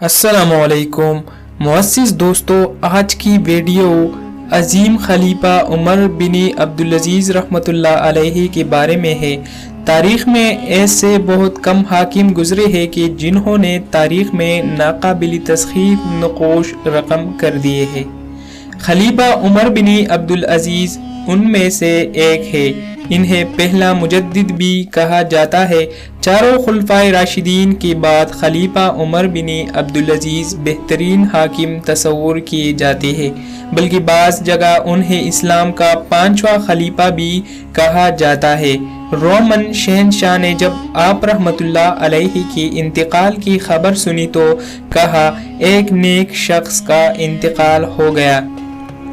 السلام علیکم معزز دوستو، آج کی ویڈیو عظیم خلیفہ عمر بن عبدالعزیز رحمۃ اللہ علیہ کے بارے میں ہے۔ تاریخ میں ایسے بہت کم حاکم گزرے ہیں کہ جنہوں نے تاریخ میں ناقابل تسخیر نقوش رقم کر دیے ہیں۔ خلیفہ عمر بن عبدالعزیز ان میں سے ایک ہے۔ انہیں پہلا مجدد بھی کہا جاتا ہے۔ چاروں خلفائے راشدین کے بعد خلیفہ عمر بن عبدالعزیز بہترین حاکم تصور کیے جاتے ہیں، بلکہ بعض جگہ انہیں اسلام کا پانچواں خلیفہ بھی کہا جاتا ہے۔ رومن شہنشاہ نے جب آپ رحمت اللہ علیہ کے انتقال کی خبر سنی تو کہا، ایک نیک شخص کا انتقال ہو گیا۔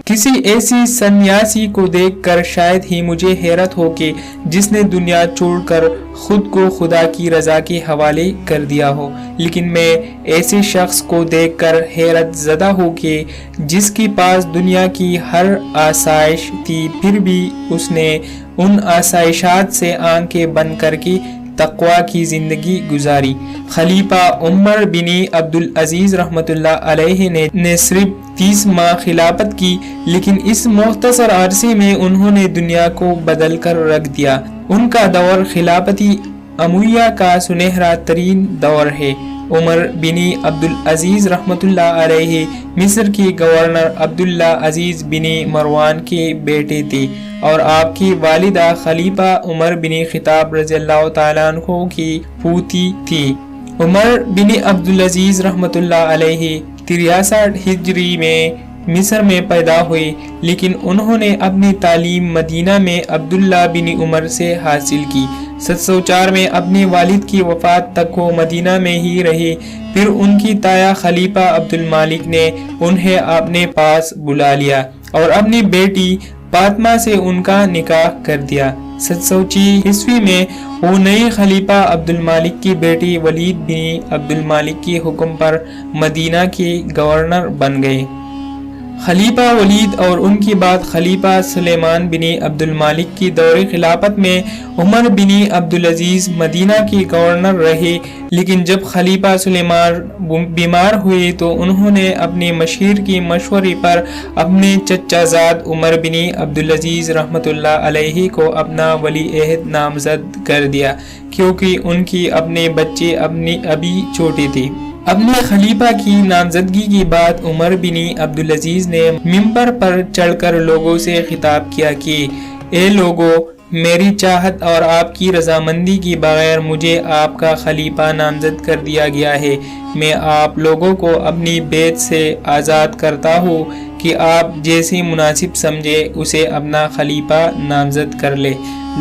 کسی ایسی سنیاسی کو دیکھ کر شاید ہی مجھے حیرت ہو کہ جس نے دنیا چھوڑ کر خود کو خدا کی رضا کے حوالے کر دیا ہو، لیکن میں ایسے شخص کو دیکھ کر حیرت زدہ ہوں کہ جس کے پاس دنیا کی ہر آسائش تھی، پھر بھی اس نے ان آسائشات سے آنکھیں بند کر کے تقوی کی زندگی گزاری۔ خلیفہ عمر بن عبدالعزیز رحمۃ اللہ علیہ نے صرف 30 ماہ خلافت کی، لیکن اس مختصر عرصے میں انہوں نے دنیا کو بدل کر رکھ دیا۔ ان کا دور خلافتی امیہ کا سنہرا ترین دور ہے۔ عمر بن عبدالعزیز رحمۃ اللہ علیہ مصر کے گورنر عبداللہ عزیز بن مروان کے بیٹے تھے اور آپ کی والدہ خلیفہ عمر بن خطاب رضی اللہ تعالیٰ عنہ کی پوتی تھی۔ عمر بن عبدالعزیز رحمۃ اللہ علیہ 63 ہجری میں مصر میں پیدا ہوئے، لیکن انہوں نے اپنی تعلیم مدینہ میں عبداللہ بن عمر سے حاصل کی۔ 704 میں اپنے والد کی وفات تک وہ مدینہ میں ہی رہے۔ پھر ان کی تایا خلیفہ عبد المالک نے انہیں اپنے پاس بلا لیا اور اپنی بیٹی فاطمہ سے ان کا نکاح کر دیا۔ 706 عیسوی میں وہ نئے خلیفہ عبد المالک کی بیٹی ولید بن عبد المالک کے حکم پر مدینہ کے گورنر بن گئے۔ خلیفہ ولید اور ان کے بعد خلیفہ سلیمان بن عبد المالک کی دور خلافت میں عمر بن عبدالعزیز مدینہ کے گورنر رہے، لیکن جب خلیفہ سلیمان بیمار ہوئے تو انہوں نے اپنے مشیر کے مشورے پر اپنے چچا زاد عمر بن عبدالعزیز رحمۃ اللہ علیہ کو اپنا ولی عہد نامزد کر دیا، کیونکہ ان کے اپنے بچے ابھی چھوٹے تھے۔ اپنے خلیفہ کی نامزدگی کے بعد عمر بن عبدالعزیز نے ممبر پر چڑھ کر لوگوں سے خطاب کیا کہ اے لوگو، میری چاہت اور آپ کی رضامندی کے بغیر مجھے آپ کا خلیفہ نامزد کر دیا گیا ہے۔ میں آپ لوگوں کو اپنی بیعت سے آزاد کرتا ہوں کہ آپ جیسے مناسب سمجھے اسے اپنا خلیفہ نامزد کر لے۔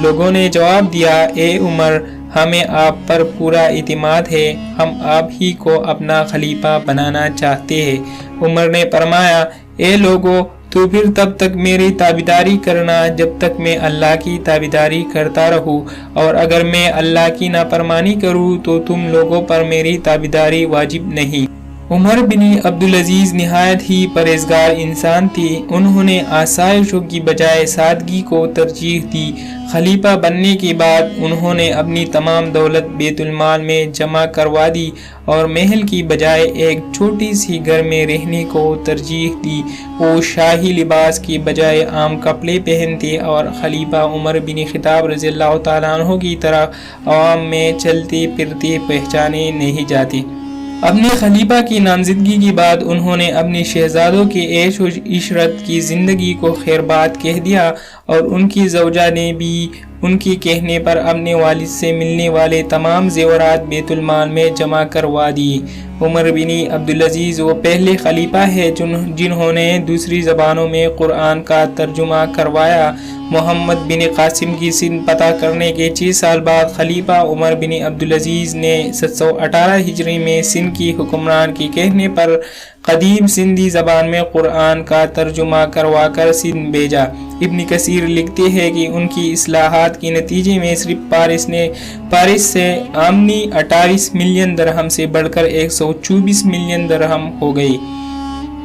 لوگوں نے جواب دیا، اے عمر، ہمیں آپ پر پورا اعتماد ہے، ہم آپ ہی کو اپنا خلیفہ بنانا چاہتے ہیں۔ عمر نے فرمایا، اے لوگو، تو پھر تب تک میری تابعداری کرنا جب تک میں اللہ کی تابعداری کرتا رہوں، اور اگر میں اللہ کی نافرمانی کروں تو تم لوگوں پر میری تابعداری واجب نہیں۔ عمر بن عبدالعزیز نہایت ہی پرہیزگار انسان تھے۔ انہوں نے آسائشوں کی بجائے سادگی کو ترجیح دی۔ خلیفہ بننے کے بعد انہوں نے اپنی تمام دولت بیت المال میں جمع کروا دی اور محل کی بجائے ایک چھوٹی سی گھر میں رہنے کو ترجیح دی۔ وہ شاہی لباس کی بجائے عام کپڑے پہنتے اور خلیفہ عمر بن خطاب رضی اللہ تعالیٰ عنہ کی طرح عوام میں چلتے پھرتے پہچانے نہیں جاتے۔ اپنے خلیفہ کی نامزدگی کے بعد انہوں نے اپنے شہزادوں کے عیش و عشرت کی زندگی کو خیرباد کہہ دیا اور ان کی زوجہ نے بھی ان کے کہنے پر اپنے والد سے ملنے والے تمام زیورات بیت المال میں جمع کروا دیے۔ عمر بن عبدالعزیز وہ پہلے خلیفہ ہے جنہوں نے دوسری زبانوں میں قرآن کا ترجمہ کروایا۔ محمد بن قاسم کی سندھ فتح کرنے کے 6 سال بعد خلیفہ عمر بن عبدالعزیز نے 718 ہجری میں سندھ کی حکمران کے کہنے پر قدیم سندھی زبان میں قرآن کا ترجمہ کروا کر سندھ بھیجا۔ ابن کثیر لکھتے ہیں کہ ان کی اصلاحات کے نتیجے میں صرف پارس سے آمدنی 28 ملین درہم سے بڑھ کر 124 ملین درہم ہو گئی۔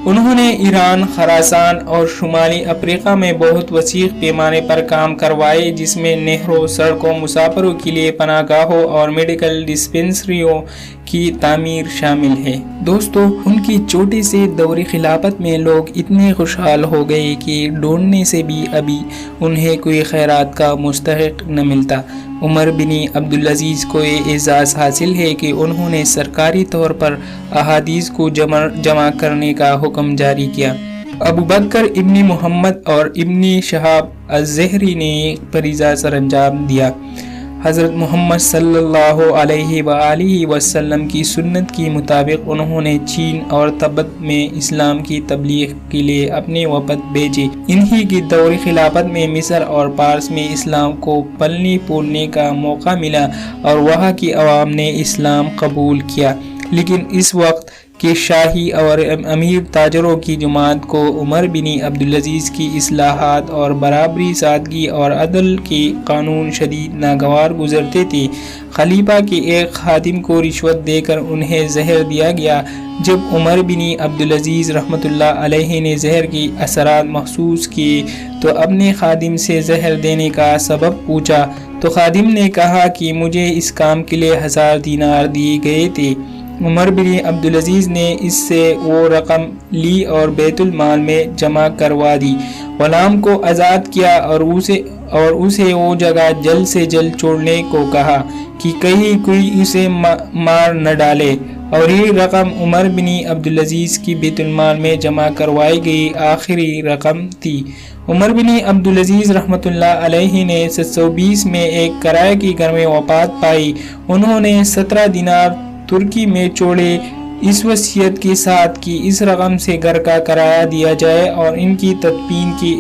انہوں نے ایران، خراسان اور شمالی افریقہ میں بہت وسیع پیمانے پر کام کروائے، جس میں نہروں، سڑکوں، مسافروں کے لیے پناہ گاہوں اور میڈیکل ڈسپنسریوں کی تعمیر شامل ہے۔ دوستو، ان کی چھوٹے سے دور خلافت میں لوگ اتنے خوشحال ہو گئے کہ ڈھونڈنے سے بھی ابھی انہیں کوئی خیرات کا مستحق نہ ملتا۔ عمر بن عبدالعزیز کو یہ اعزاز حاصل ہے کہ انہوں نے سرکاری طور پر احادیث کو جمع کرنے کا حکم جاری کیا۔ ابو بکر ابن محمد اور ابن شہاب الزہری نے فریضہ سر انجام دیا۔ حضرت محمد صلی اللہ علیہ وآلہ وسلم کی سنت کے مطابق انہوں نے چین اور تبت میں اسلام کی تبلیغ کے لیے اپنے وفد بھیجے۔ انہی کی دور خلافت میں مصر اور پارس میں اسلام کو پلنے پھولنے کا موقع ملا اور وہاں کی عوام نے اسلام قبول کیا، لیکن اس وقت کے شاہی اور امیر تاجروں کی جماعت کو عمر بن عبدالعزیز کی اصلاحات اور برابری، سادگی اور عدل کے قانون شدید ناگوار گزرتے تھے۔ خلیفہ کے ایک خادم کو رشوت دے کر انہیں زہر دیا گیا۔ جب عمر بن عبدالعزیز رحمۃ اللہ علیہ نے زہر کے اثرات محسوس کیے تو اپنے خادم سے زہر دینے کا سبب پوچھا تو خادم نے کہا کہ مجھے اس کام کے لیے 1000 دینار دیے گئے تھے۔ عمر بن عبدالعزیز نے اس سے وہ رقم لی اور بیت المال میں جمع کروا دی، غلام کو آزاد کیا اور اسے وہ جگہ جلد سے جلد چھوڑنے کو کہا کہ کہیں کوئی اسے مار نہ ڈالے، اور یہ رقم عمر بن عبدالعزیز کی بیت المال میں جمع کروائی گئی آخری رقم تھی۔ عمر بن عبدالعزیز رحمۃ اللہ علیہ نے 720 میں ایک کرائے کے گھر میں وفات پائی۔ انہوں نے 17 دینار ترکی میں چھوڑے، اس وصیت کے ساتھ کہ اس رقم سے گھر کا کرایہ دیا جائے اور ان کی تدفین کی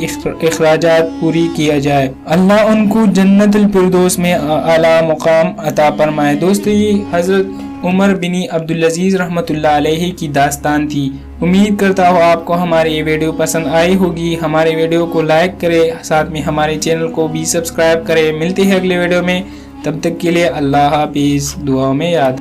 اخراجات پوری کیا جائے۔ اللہ ان کو جنت الفردوس میں اعلیٰ مقام عطا فرمائے۔ دوستو، یہ حضرت عمر بن عبدالعزیز رحمۃ اللہ علیہ کی داستان تھی۔ امید کرتا ہوں آپ کو ہماری یہ ویڈیو پسند آئی ہوگی۔ ہمارے ویڈیو کو لائک کرے، ساتھ میں ہمارے چینل کو بھی سبسکرائب کرے۔ ملتے ہیں اگلے ویڈیو میں، تب تک کے لیے اللہ حافظ، دعاؤں میں یاد